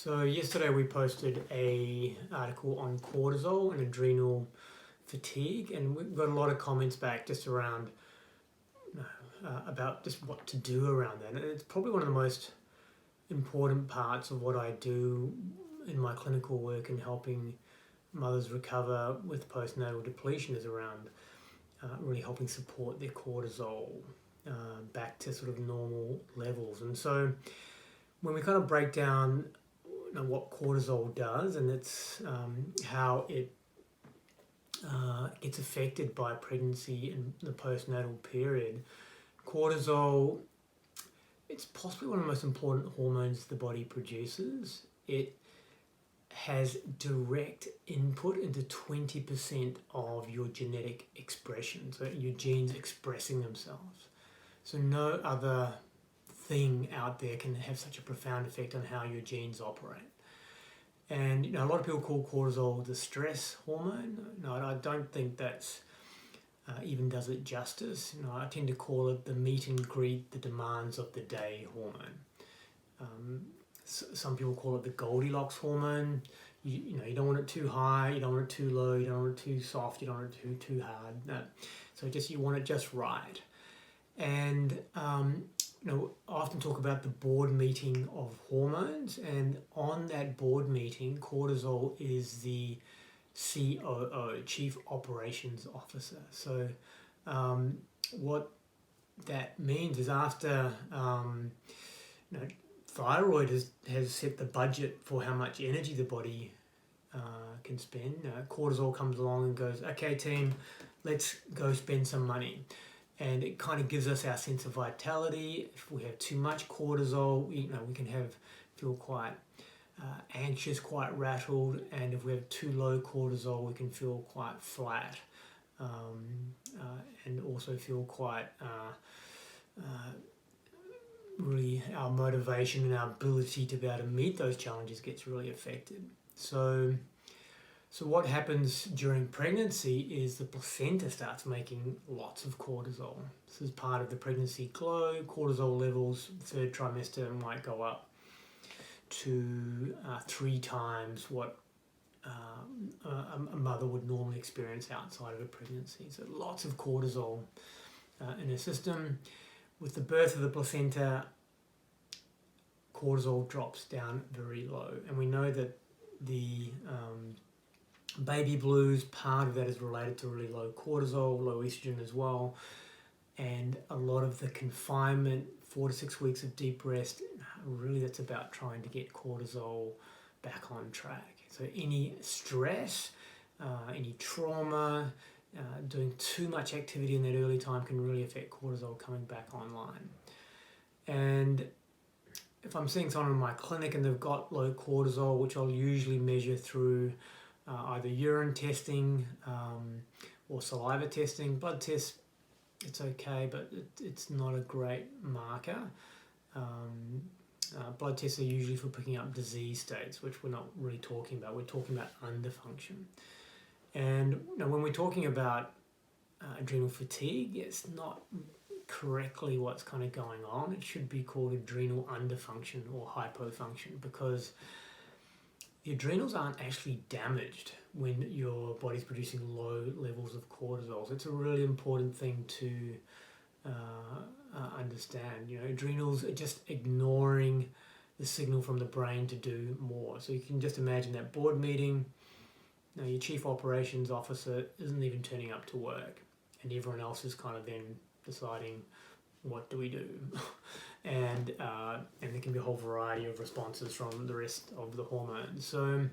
So yesterday we posted a article on cortisol and adrenal fatigue, and we got a lot of comments back just around about just what to do around that. And it's probably one of the most important parts of what I do in my clinical work in helping mothers recover with postnatal depletion is around really helping support their cortisol back to sort of normal levels. And so when we kind of break down what cortisol does, and it's how it gets affected by pregnancy and the postnatal period. Cortisol, it's possibly one of the most important hormones the body produces. It has direct input into 20% of your genetic expression, so your genes expressing themselves. So no other thing out there can have such a profound effect on how your genes operate. And a lot of people call cortisol the stress hormone. No, I don't think that's even does it justice. I tend to call it the meet and greet, the demands of the day hormone. Some people call it the Goldilocks hormone. You don't want it too high, you don't want it too low, you don't want it too soft, you don't want it too hard. No. So you want it just right. And I often talk about the board meeting of hormones, and on that board meeting, cortisol is the COO, Chief Operations Officer. So what that means is after thyroid has set the budget for how much energy the body can spend, cortisol comes along and goes, okay team, let's go spend some money. And it kind of gives us our sense of vitality. If we have too much cortisol, we can feel quite anxious, quite rattled. And if we have too low cortisol, we can feel quite flat, and also feel quite really our motivation and our ability to be able to meet those challenges gets really affected. So what happens during pregnancy is the placenta starts making lots of cortisol. This is part of the pregnancy glow. Cortisol levels, third trimester, might go up to 3 times what a mother would normally experience outside of a pregnancy. So lots of cortisol in her system. With the birth of the placenta, cortisol drops down very low. And we know that the baby blues, part of that is related to really low cortisol, low estrogen as well, and a lot of the confinement, 4 to 6 weeks of deep rest, really that's about trying to get cortisol back on track. So any stress, any trauma, doing too much activity in that early time can really affect cortisol coming back online. And if I'm seeing someone in my clinic and they've got low cortisol, which I'll usually measure through either urine testing or saliva testing. Blood tests, it's okay, but it's not a great marker. Blood tests are usually for picking up disease states, which we're not really talking about. We're talking about underfunction. And when we're talking about adrenal fatigue, it's not correctly what's kind of going on. It should be called adrenal underfunction or hypofunction, because the adrenals aren't actually damaged when your body's producing low levels of cortisol. So it's a really important thing to understand. Adrenals are just ignoring the signal from the brain to do more. So you can just imagine that board meeting, your chief operations officer isn't even turning up to work, and everyone else is kind of then deciding, what do we do? And there can be a whole variety of responses from the rest of the hormones. So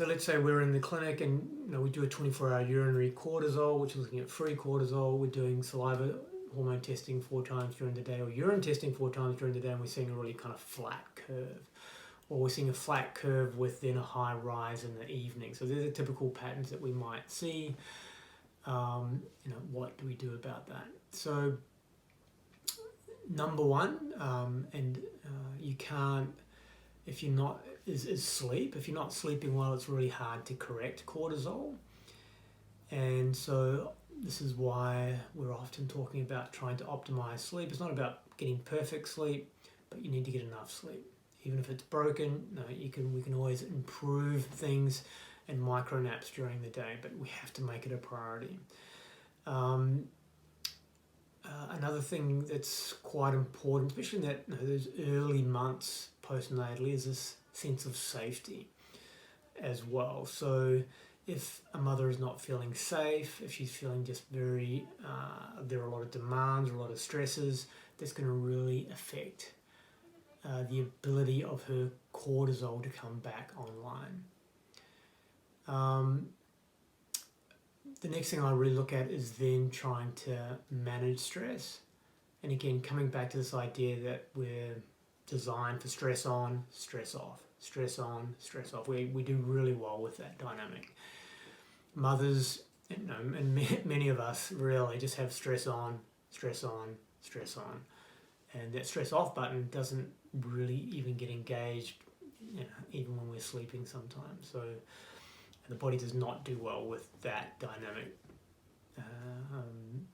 let's say we're in the clinic and we do a 24-hour urinary cortisol, which is looking at free cortisol. We're doing saliva hormone testing 4 times during the day, or urine testing 4 times during the day, and we're seeing a really kind of flat curve. Or we're seeing a flat curve with then a high rise in the evening. So these are typical patterns that we might see. What do we do about that? So number one, you can't, if you're not, is sleep. If you're not sleeping well, it's really hard to correct cortisol. And so this is why we're often talking about trying to optimize sleep. It's not about getting perfect sleep, but you need to get enough sleep. Even if it's broken, we can always improve things and micro naps during the day, but we have to make it a priority. Another thing that's quite important, especially in those early months postnatally, is this sense of safety as well. So if a mother is not feeling safe, if she's feeling just very, there are a lot of demands, a lot of stresses, that's going to really affect the ability of her cortisol to come back online. The next thing I really look at is then trying to manage stress. And again, coming back to this idea that we're designed for stress on, stress off, stress on, stress off. We do really well with that dynamic. Mothers, and many of us really just have stress on, stress on, stress on. And that stress off button doesn't really even get engaged, even when we're sleeping sometimes. So the body does not do well with that dynamic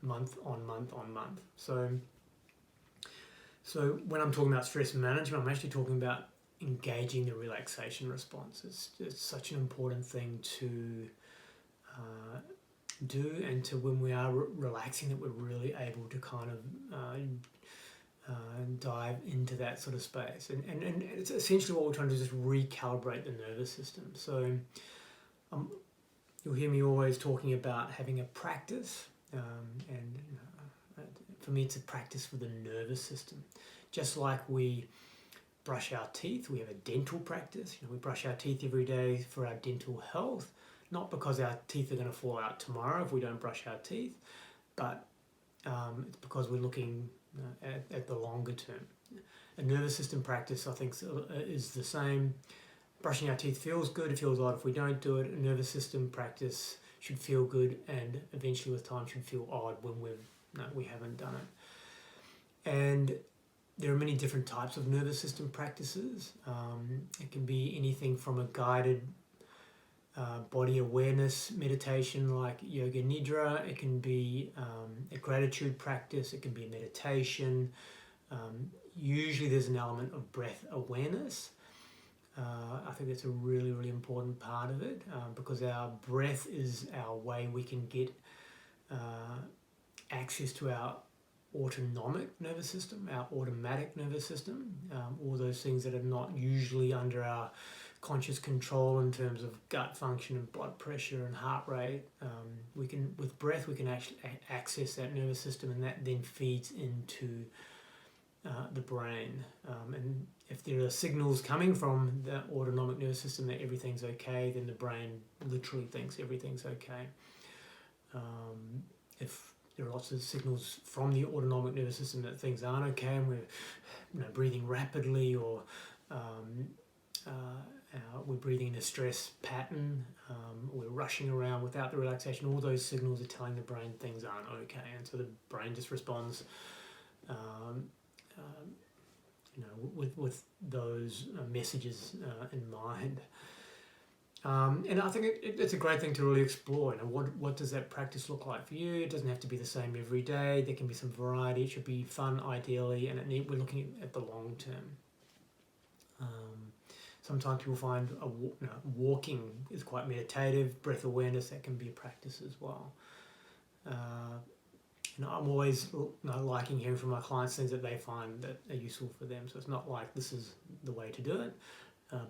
month on month on month. So when I'm talking about stress management, I'm actually talking about engaging the relaxation response. It's such an important thing to do, and to when we are relaxing, that we're really able to kind of dive into that sort of space. And it's essentially what we're trying to do is just recalibrate the nervous system. So you'll hear me always talking about having a practice, and for me it's a practice for the nervous system. Just like we brush our teeth, we have a dental practice. We brush our teeth every day for our dental health, not because our teeth are going to fall out tomorrow if we don't brush our teeth, but it's because we're looking at the longer term. A nervous system practice, I think, is the same. Brushing our teeth feels good, it feels odd if we don't do it. A nervous system practice should feel good, and eventually with time should feel odd when we haven't done it. And there are many different types of nervous system practices. It can be anything from a guided body awareness meditation like yoga nidra. It can be a gratitude practice. It can be a meditation. Usually there's an element of breath awareness. I think that's a really, really important part of it, because our breath is our way we can get access to our autonomic nervous system, our automatic nervous system, all those things that are not usually under our conscious control in terms of gut function and blood pressure and heart rate. With breath, we can actually access that nervous system, and that then feeds into the brain. And if there are signals coming from the autonomic nervous system that everything's okay, then the brain literally thinks everything's okay. If there are lots of signals from the autonomic nervous system that things aren't okay, and we're breathing rapidly, or we're breathing in a stress pattern, we're rushing around without the relaxation, all those signals are telling the brain things aren't okay, and so the brain just responds with those messages in mind. And I think it's a great thing to really explore. What does that practice look like for you? It doesn't have to be the same every day. There can be some variety. It should be fun, ideally, and we're looking at the long term. Sometimes people find walking is quite meditative. Breath awareness, that can be a practice as well. I'm always liking hearing from my clients things that they find that are useful for them. So it's not like this is the way to do it,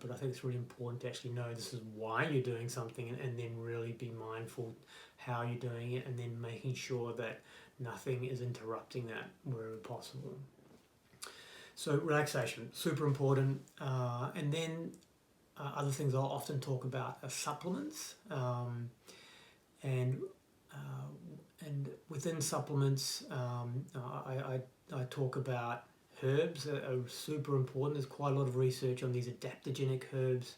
but I think it's really important to actually know this is why you're doing something, and then really be mindful how you're doing it, and then making sure that nothing is interrupting that wherever possible. So relaxation, super important. And then other things I'll often talk about are supplements, and within supplements, I talk about herbs that are super important. There's quite a lot of research on these adaptogenic herbs.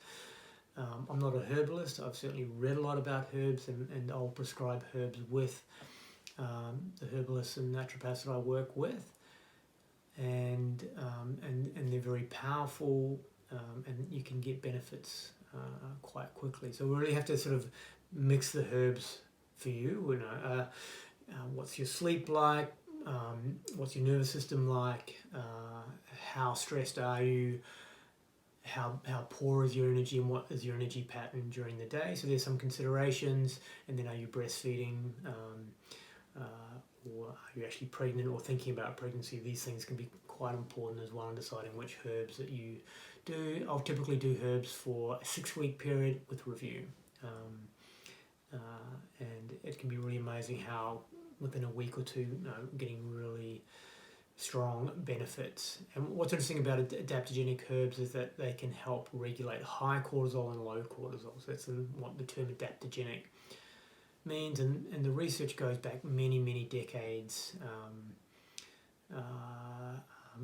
I'm not a herbalist. I've certainly read a lot about herbs, and I'll prescribe herbs with the herbalists and naturopaths that I work with, and they're very powerful, and you can get benefits quite quickly. So we really have to sort of mix the herbs for you. What's your sleep like? what's your nervous system like, how stressed are you, how poor is your energy, and what is your energy pattern during the day. So there's some considerations. And then, are you breastfeeding, or are you actually pregnant or thinking about pregnancy? These things can be quite important as well in deciding which herbs that you do. I'll typically do herbs for a 6-week period with review. And it can be really amazing how within a week or two, getting really strong benefits. And what's interesting about adaptogenic herbs is that they can help regulate high cortisol and low cortisol. So that's what the term adaptogenic means. And the research goes back many decades,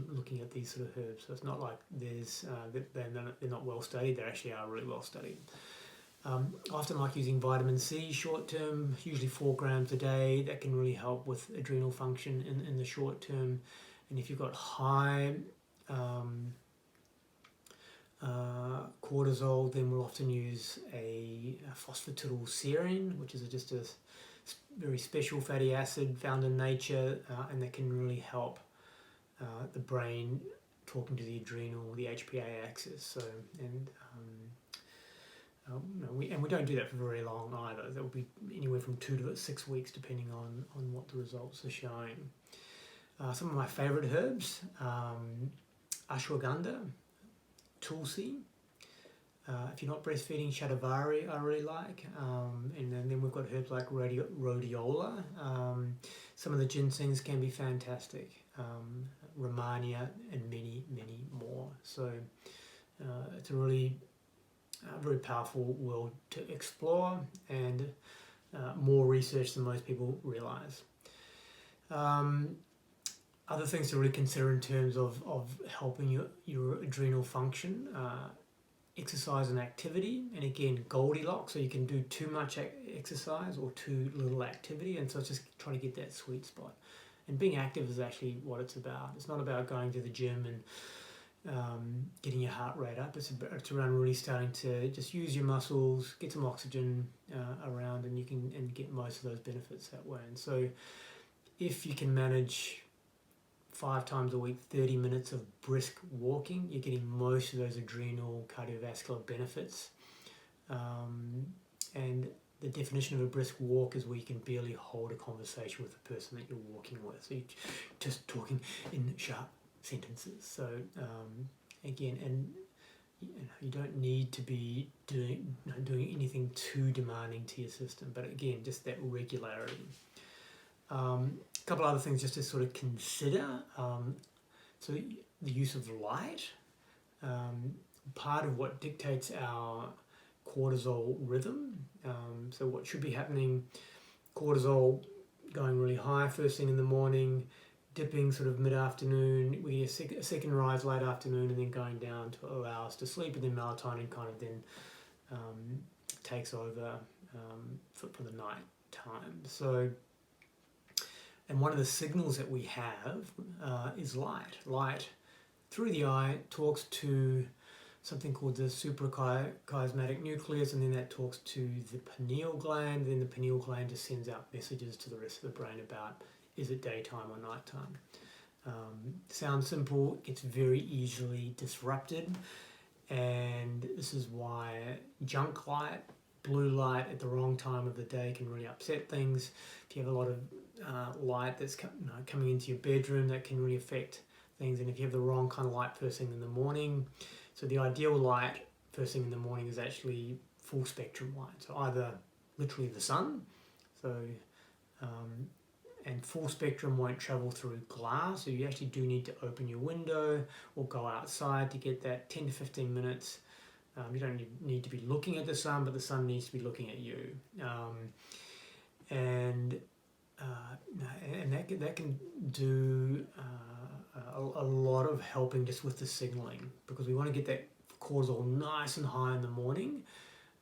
looking at these sort of herbs. So it's not like they're not well studied. They actually are really well studied. I often like using vitamin C short term, usually 4 grams a day. That can really help with adrenal function in the short term. And if you've got high cortisol, then we'll often use a phosphatidylserine, which is just a very special fatty acid found in nature, and that can really help the brain talking to the adrenal, the HPA axis. So, we don't do that for very long either. That will be anywhere from 2 to 6 weeks, depending on what the results are showing. Some of my favourite herbs, ashwagandha, tulsi. If you're not breastfeeding, shatavari I really like. And then we've got herbs like rhodiola. Some of the ginsengs can be fantastic. Romania and many more. So it's a really very powerful world to explore, and more research than most people realise. Other things to really consider in terms of helping your adrenal function, exercise and activity, and again Goldilocks, so you can do too much exercise or too little activity, and so it's just trying to get that sweet spot. And being active is actually what it's about. It's not about going to the gym and getting your heart rate up. It's around really starting to just use your muscles, get some oxygen around, and you can get most of those benefits that way. And so if you can manage 5 times a week, 30 minutes of brisk walking, you're getting most of those adrenal cardiovascular benefits. And the definition of a brisk walk is where you can barely hold a conversation with the person that you're walking with. So you're just talking in sharp sentences. So again, and you don't need to be doing anything too demanding to your system, but again, just that regularity. A couple other things just to sort of consider. So the use of light. Part of what dictates our cortisol rhythm. So what should be happening, cortisol going really high first thing in the morning, dipping sort of mid-afternoon, we get a second rise late afternoon, and then going down to allow us to sleep, and then melatonin kind of then takes over for the night time. So, and one of the signals that we have is light. Light through the eye talks to something called the suprachiasmatic nucleus, and then that talks to the pineal gland. Then the pineal gland just sends out messages to the rest of the brain about, is it daytime or nighttime? Sounds simple, it's very easily disrupted, and this is why junk light, blue light at the wrong time of the day can really upset things. If you have a lot of light that's coming into your bedroom, that can really affect things. And if you have the wrong kind of light first thing in the morning, so the ideal light first thing in the morning is actually full spectrum light, so either literally the sun, so and full spectrum won't travel through glass, so you actually do need to open your window or go outside to get that 10 to 15 minutes. You don't need to be looking at the sun, but the sun needs to be looking at you. And that can do a lot of helping just with the signaling, because we want to get that cortisol nice and high in the morning.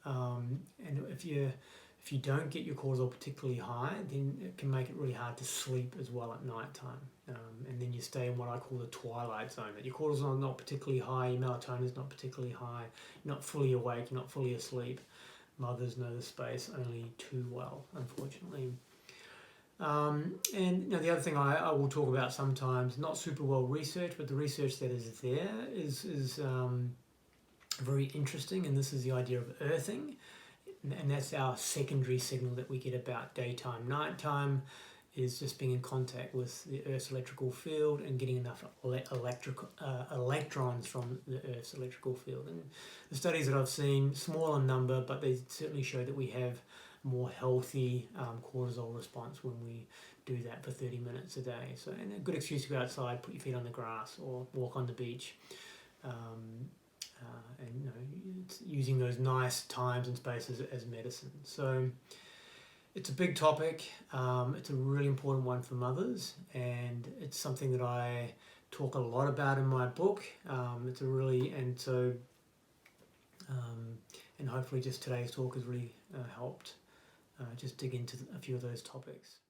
And if you don't get your cortisol particularly high, then it can make it really hard to sleep as well at night time. And then you stay in what I call the twilight zone, that your cortisol is not particularly high, your melatonin is not particularly high, you're not fully awake, you're not fully asleep. Mothers know the space only too well, unfortunately. And the other thing I will talk about sometimes, not super well researched, but the research that is there is very interesting, and this is the idea of earthing, and that's our secondary signal that we get about daytime, nighttime, is just being in contact with the Earth's electrical field and getting enough electrons from the Earth's electrical field. And the studies that I've seen, small in number, but they certainly show that we have a more healthy cortisol response when we do that for 30 minutes a day. So, and a good excuse to go outside, put your feet on the grass or walk on the beach. And it's using those nice times and spaces as medicine. So it's a big topic. It's a really important one for mothers, and it's something that I talk a lot about in my book. And hopefully just today's talk has really helped just dig into a few of those topics.